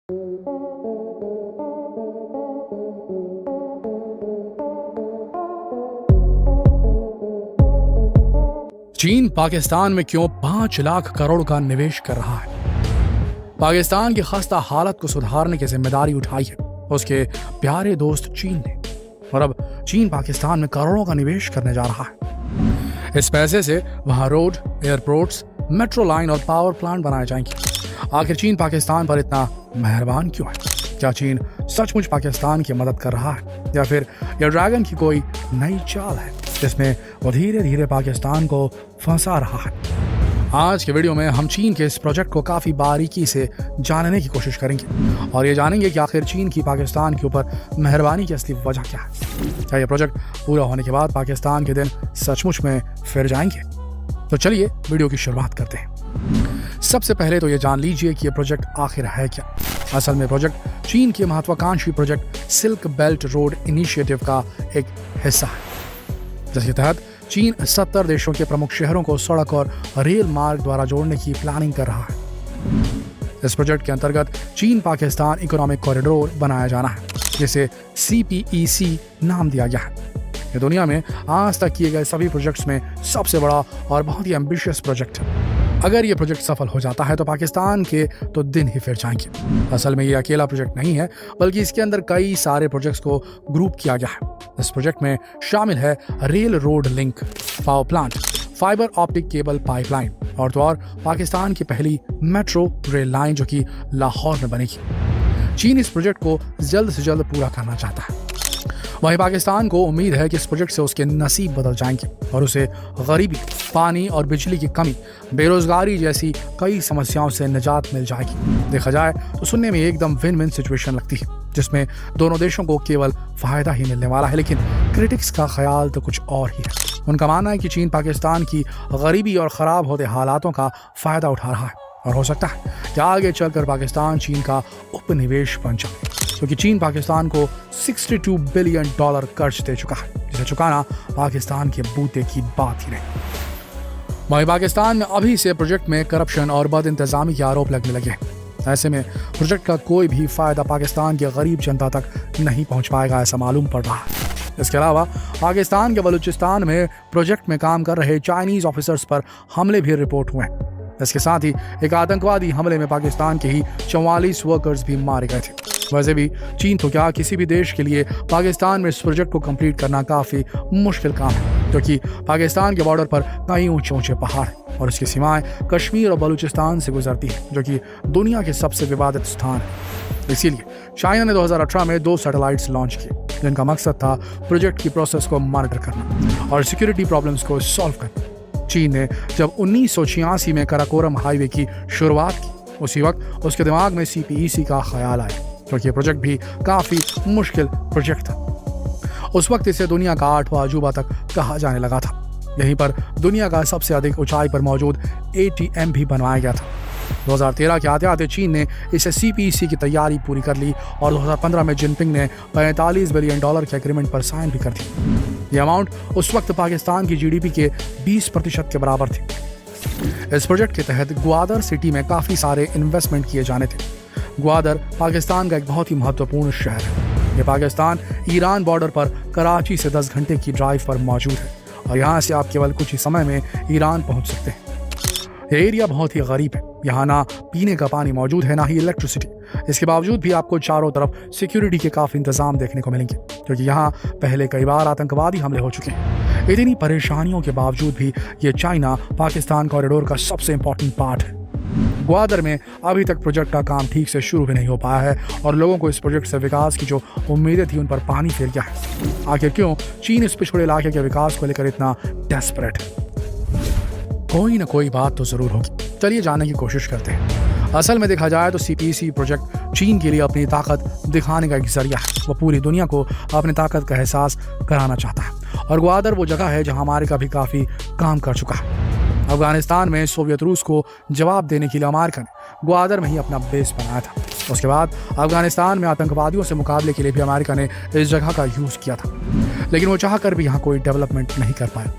चीन पाकिस्तान में क्यों 5 लाख करोड़ का निवेश कर रहा है? पाकिस्तान की खस्ता हालत को सुधारने की जिम्मेदारी उठाई है उसके प्यारे दोस्त चीन ने, और अब चीन पाकिस्तान में करोड़ों का निवेश करने जा रहा है। इस पैसे से वहां रोड, एयरपोर्ट्स, मेट्रो लाइन और पावर प्लांट बनाए जाएंगे। आखिर चीन पाकिस्तान पर इतना मेहरबान क्यों है? क्या चीन सचमुच पाकिस्तान की मदद कर रहा है, या फिर यह ड्रैगन की कोई नई चाल है जिसमें वो धीरे धीरे पाकिस्तान को फंसा रहा है? आज के वीडियो में हम चीन के इस प्रोजेक्ट को काफी बारीकी से जानने की कोशिश करेंगे और ये जानेंगे कि आखिर चीन की पाकिस्तान के ऊपर मेहरबानी की असली वजह क्या है। क्या ये प्रोजेक्ट पूरा होने के बाद पाकिस्तान के दिन सचमुच में फिर जाएंगे? तो चलिए वीडियो की शुरुआत करते हैं। सबसे पहले तो ये जान लीजिए कि ये प्रोजेक्ट आखिर है क्या। असल में प्रोजेक्ट चीन के महत्वाकांक्षी project silk belt road initiative का एक हिस्सा है, जिसके तहत चीन 70 देशों के प्रमुख शहरों को सड़क और रेल मार्ग द्वारा जोड़ने की प्लानिंग कर रहा है। इस प्रोजेक्ट के अंतर्गत चीन पाकिस्तान इकोनॉमिक कॉरिडोर बनाया जाना है, जिसे CPEC नाम दिया गया है। ये दुनिया में आज तक किए गए सभी प्रोजेक्ट्स में सबसे बड़ा और बहुत ही एम्बिशियस प्रोजेक्ट है। अगर ये प्रोजेक्ट सफल हो जाता है तो पाकिस्तान के तो दिन ही फिर जाएंगे। असल में ये अकेला प्रोजेक्ट नहीं है, बल्कि इसके अंदर कई सारे प्रोजेक्ट्स को ग्रुप किया गया है। इस प्रोजेक्ट में शामिल है rail road link, power plant, fibre optic cable pipeline और तो और पाकिस्तान की पहली मेट्रो रेल लाइन जो कि लाहौर में बनेगी। चीन इस प्रोजेक्ट को जल्द से जल्द पूरा करना चाहता है। वहीं पाकिस्तान को उम्मीद है कि इस प्रोजेक्ट से उसके नसीब बदल जाएंगे और उसे गरीबी, पानी और बिजली की कमी, बेरोजगारी जैसी कई समस्याओं से निजात मिल जाएगी। देखा जाए तो सुनने में एकदम विन विन सिचुएशन लगती है, जिसमें दोनों देशों को केवल फायदा ही मिलने वाला है। लेकिन क्रिटिक्स का ख्याल तो कुछ और ही है। उनका मानना है कि चीन पाकिस्तान की गरीबी और खराब होते हालातों का फायदा उठा रहा है और हो सकता है कि आगे चलकर पाकिस्तान चीन का उपनिवेश बन जाए, क्योंकि चीन पाकिस्तान को $62 बिलियन कर्ज दे चुका है, जिसे चुकाना पाकिस्तान के बूते की बात ही नहीं। वहीं पाकिस्तान में अभी से प्रोजेक्ट में करप्शन और बद इंतजामी के आरोप लगने लगे हैं। ऐसे में प्रोजेक्ट का कोई भी फायदा पाकिस्तान की गरीब जनता तक नहीं पहुंच पाएगा, ऐसा मालूम पड़ रहा है। इसके अलावा पाकिस्तान के बलूचिस्तान में प्रोजेक्ट में काम कर रहे चाइनीज ऑफिसर्स पर हमले भी रिपोर्ट हुए हैं। इसके साथ ही एक आतंकवादी हमले में पाकिस्तान के ही 44 वर्कर्स भी मारे गए थे। वैसे भी चीन तो क्या, किसी भी देश के लिए पाकिस्तान में इस प्रोजेक्ट को कंप्लीट करना काफी मुश्किल काम है, क्योंकि पाकिस्तान के बॉर्डर पर कई ऊंचे ऊंचे पहाड़ हैं और इसकी सीमाएं कश्मीर और बलूचिस्तान से गुजरती है, जो कि दुनिया के सबसे विवादित स्थान है। इसीलिए चाइना ने 2018 में 2 सैटेलाइट्स लॉन्च किए, जिनका मकसद था प्रोजेक्ट की प्रोसेस को मॉनिटर करना और सिक्योरिटी प्रॉब्लम्स को सॉल्व करना। चीन ने जब 1986 में कराकोरम हाईवे की शुरुआत की, उसी वक्त उसके दिमाग में CPEC का ख्याल आया, क्योंकि ये प्रोजेक्ट भी काफी मुश्किल प्रोजेक्ट था। उस वक्त इसे दुनिया का 8वां अजूबा तक कहा जाने लगा था। यहीं पर दुनिया का सबसे अधिक ऊंचाई पर मौजूद ATM भी बनवाया गया था। 2013 के आते आते चीन ने इसे CPEC की तैयारी पूरी कर ली और 2015 में जिनपिंग ने $45 बिलियन के एग्रीमेंट पर साइन भी कर दी। ये अमाउंट उस वक्त पाकिस्तान की GDP के 20% के बराबर थी। इस प्रोजेक्ट के तहत ग्वादर सिटी में काफी सारे इन्वेस्टमेंट किए जाने थे। ग्वादर पाकिस्तान का एक बहुत ही महत्वपूर्ण शहर है। ये पाकिस्तान ईरान बॉर्डर पर कराची से 10 घंटे की ड्राइव पर मौजूद है और यहाँ से आप केवल कुछ ही समय में ईरान पहुँच सकते हैं। ये एरिया बहुत ही गरीब है। यहाँ ना पीने का पानी मौजूद है, ना ही इलेक्ट्रिसिटी। इसके बावजूद भी आपको चारों तरफ सिक्योरिटी के काफी इंतजाम देखने को मिलेंगे, क्योंकि यहाँ पहले कई बार आतंकवादी हमले हो चुके हैं। इतनी परेशानियों के बावजूद भी ये चाइना पाकिस्तान कॉरिडोर का सबसे इंपॉर्टेंट पार्ट है। ग्वादर में अभी तक प्रोजेक्ट का काम ठीक से शुरू भी नहीं हो पाया है और लोगों को इस प्रोजेक्ट से विकास की जो उम्मीदें थी उन पर पानी फिर गया है। आखिर क्यों चीन इस पिछड़े इलाके के विकास को लेकर इतना डेस्परेट है? कोई ना कोई बात तो जरूर होगी। चलिए जानने की कोशिश करते हैं। असल में देखा जाए तो CPEC प्रोजेक्ट चीन के लिए अपनी ताकत दिखाने का एक जरिया है। वो पूरी दुनिया को अपनी ताकत का एहसास कराना चाहता है और ग्वादर वो जगह है जहां अमेरिका भी काफी काम कर चुका है। अफगानिस्तान में सोवियत रूस को जवाब देने के लिए अमेरिका ने ग्वादर में ही अपना बेस बनाया था। उसके बाद अफगानिस्तान में आतंकवादियों से मुकाबले के लिए भी अमेरिका ने इस जगह का यूज किया था, लेकिन वो चाहकर भी यहाँ कोई डेवलपमेंट नहीं कर पाया।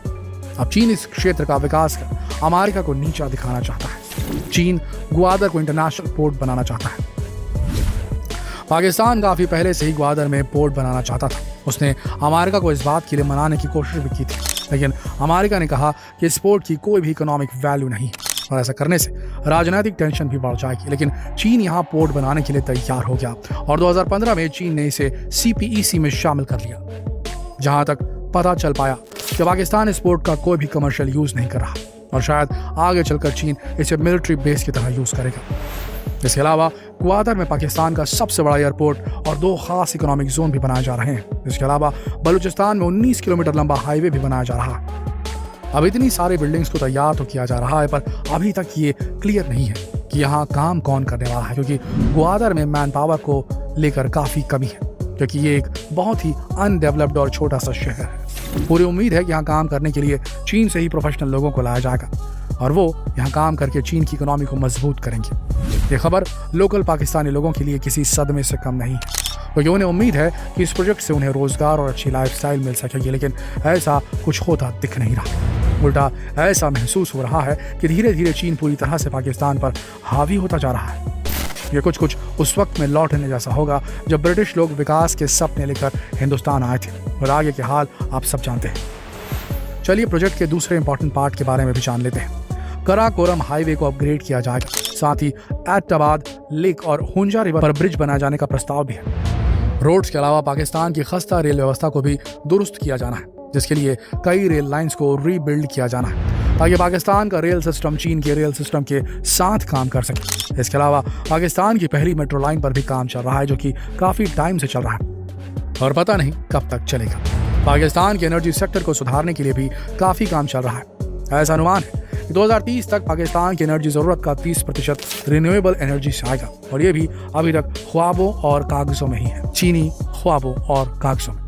अब चीन इस क्षेत्र का विकास कर अमेरिका को नीचा दिखाना चाहता है। चीन ग्वादर को इंटरनेशनल पोर्ट बनाना चाहता है। पाकिस्तान काफी पहले से ही ग्वादर में पोर्ट बनाना चाहता था। उसने अमेरिका को इस बात के लिए मनाने की कोशिश भी की थी, लेकिन अमेरिका ने कहा कि इस पोर्ट की कोई भी इकोनॉमिक वैल्यू नहीं है और ऐसा करने से राजनीतिक टेंशन भी बढ़ जाएगी। लेकिन चीन यहाँ पोर्ट बनाने के लिए तैयार हो गया और 2015 में चीन ने इसे CPEC में शामिल कर लिया। जहां तक पता चल पाया कि पाकिस्तान इस पोर्ट का कोई भी कमर्शियल यूज नहीं कर रहा और शायद आगे चलकर चीन इसे मिलिट्री बेस की तरह यूज करेगा। इसके अलावा ग्वादर में पाकिस्तान का सबसे बड़ा एयरपोर्ट और 2 खास इकोनॉमिक जोन भी बनाए जा रहे हैं। इसके अलावा बलूचिस्तान में 19 किलोमीटर लंबा हाईवे भी बनाया जा रहा है। अब इतनी सारी बिल्डिंग्स को तैयार तो किया जा रहा है, पर अभी तक ये क्लियर नहीं है कि यहाँ काम कौन करने वाला है, क्योंकि ग्वादर में मैन पावर को लेकर काफी कमी है, क्योंकि ये एक बहुत ही अनडेवलप्ड और छोटा सा शहर है। पूरी उम्मीद है कि यहाँ काम करने के लिए चीन से ही प्रोफेशनल लोगों को लाया जाएगा और वो यहाँ काम करके चीन की इकोनॉमी को मजबूत करेंगे। ये खबर लोकल पाकिस्तानी लोगों के लिए किसी सदमे से कम नहीं है, क्योंकि उन्हें उम्मीद है कि इस प्रोजेक्ट से उन्हें रोजगार और अच्छी लाइफस्टाइल मिल सकेगी। लेकिन ऐसा कुछ होता दिख नहीं रहा। उल्टा ऐसा महसूस हो रहा है कि धीरे धीरे चीन पूरी तरह से पाकिस्तान पर हावी होता जा रहा है। ये कुछ उस वक्त में लौटने जैसा होगा जब ब्रिटिश लोग विकास के सपने लेकर हिंदुस्तान आए थे और आगे के हाल आप सब जानते हैं। चलिए प्रोजेक्ट के दूसरे इंपॉर्टेंट पार्ट के बारे में भी जान लेते हैं। कराकोरम हाईवे को अपग्रेड किया जाएगा, साथ ही एटाबाद लेक और हुंजा रिवर पर ब्रिज बनाए जाने का प्रस्ताव भी है। रोड्स के अलावा पाकिस्तान की खस्ता रेल व्यवस्था को भी दुरुस्त किया जाना है, जिसके लिए कई रेल लाइंस को रीबिल्ड किया जाना है ताकि पाकिस्तान का रेल सिस्टम चीन के रेल सिस्टम के साथ काम कर सके। इसके अलावा पाकिस्तान की पहली मेट्रो लाइन पर भी काम चल रहा है, जो कि काफी टाइम से चल रहा है और पता नहीं कब तक चलेगा। पाकिस्तान के एनर्जी सेक्टर को सुधारने के लिए भी काफी काम चल रहा है। ऐसा अनुमान है कि 2030 तक पाकिस्तान की एनर्जी जरूरत का 30% रिन्यूएबल एनर्जी से आएगा और ये भी अभी तक ख्वाबों और कागजों में ही है, चीनी ख्वाबों और कागजों में।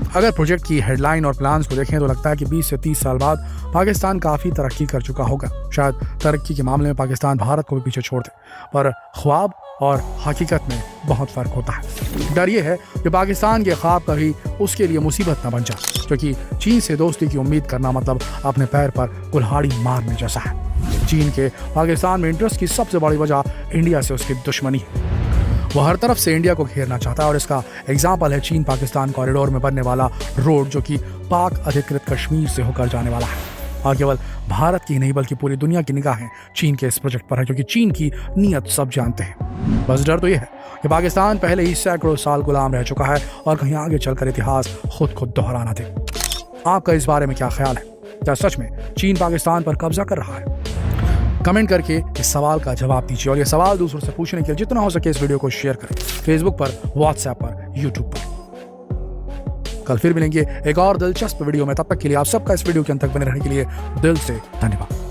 अगर प्रोजेक्ट की हेडलाइन और प्लान्स को देखें तो लगता है कि 20 से 30 साल बाद पाकिस्तान काफी तरक्की कर चुका होगा। शायद तरक्की के मामले में पाकिस्तान भारत को भी पीछे छोड़ दे, पर ख्वाब और हकीकत में बहुत फर्क होता है। डर ये है कि पाकिस्तान के ख्वाब कभी उसके लिए मुसीबत न बन जाए, क्योंकि चीन से दोस्ती की उम्मीद करना मतलब अपने पैर पर कुल्हाड़ी मारने जैसा है। चीन के पाकिस्तान में इंटरेस्ट की सबसे बड़ी वजह इंडिया से उसकी दुश्मनी है। वो हर तरफ से इंडिया को घेरना चाहता है और इसका एग्जाम्पल है चीन पाकिस्तान कॉरिडोर में बनने वाला रोड, जो कि पाक अधिकृत कश्मीर से होकर जाने वाला है। और केवल भारत की नहीं बल्कि पूरी दुनिया की निगाहें चीन के इस प्रोजेक्ट पर है, क्योंकि चीन की नीयत सब जानते हैं। बस डर तो यह है कि पाकिस्तान पहले ही सैकड़ों साल गुलाम रह चुका है और कहीं आगे चलकर इतिहास खुद को दोहराना दे। आपका इस बारे में क्या ख्याल है? क्या सच में चीन पाकिस्तान पर कब्जा कर रहा है? कमेंट करके इस सवाल का जवाब दीजिए और ये सवाल दूसरों से पूछने के लिए जितना हो सके इस वीडियो को शेयर करें, फेसबुक पर, व्हाट्सएप पर, यूट्यूब पर। कल फिर मिलेंगे एक और दिलचस्प वीडियो में। तब तक के लिए आप सबका इस वीडियो के अंत तक बने रहने के लिए दिल से धन्यवाद।